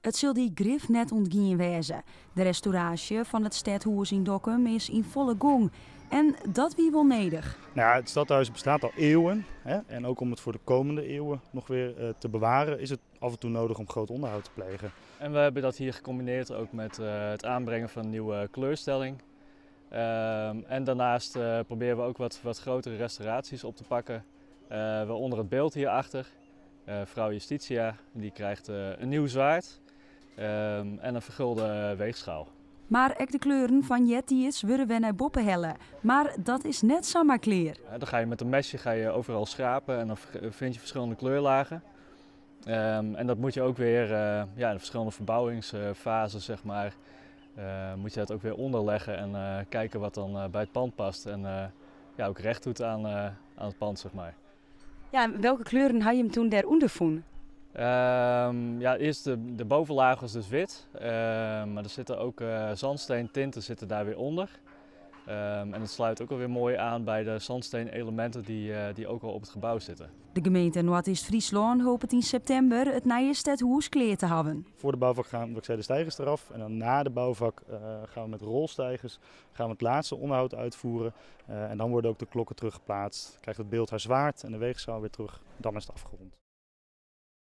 Het zult die grif net ontgien wezen. De restauratie van het stadhuis in Dokkum is in volle gang. En dat wie wel nedig. Nou ja, het stadhuis bestaat al eeuwen. Hè? En ook om het voor de komende eeuwen nog weer te bewaren, is het af en toe nodig om groot onderhoud te plegen. En we hebben dat hier gecombineerd ook met het aanbrengen van een nieuwe kleurstelling. En daarnaast proberen we ook wat grotere restauraties op te pakken. Waaronder het beeld hierachter. Vrouw Justitia, die krijgt een nieuw zwaard en een vergulde weegschaal. Maar ook de kleuren van Jetti's willen we naar boppen hellen. Maar dat is net zomaar kleer. Dan ga je met een mesje overal schrapen en dan vind je verschillende kleurlagen. En dat moet je ook weer in de verschillende verbouwingsfasen, zeg maar, moet je dat ook weer onderleggen en kijken wat dan bij het pand past. En ook recht doet aan het pand, zeg maar. Ja, en welke kleuren had je hem toen daaronder vonden? Eerst de bovenlaag was dus wit, maar er zitten ook zandsteentinten zitten daar weer onder. En het sluit ook alweer mooi aan bij de zandsteenelementen die ook al op het gebouw zitten. De gemeente Noord-Oost-Friesland hoopt het in september het nieuwe stadhuis kleer te hebben. Voor de bouwvak gaan de stijgers eraf en dan na de bouwvak gaan we met rolstijgers het laatste onderhoud uitvoeren. En dan worden ook de klokken teruggeplaatst, krijgt het beeld haar zwaard en de weegschaal weer terug. Dan is het afgerond.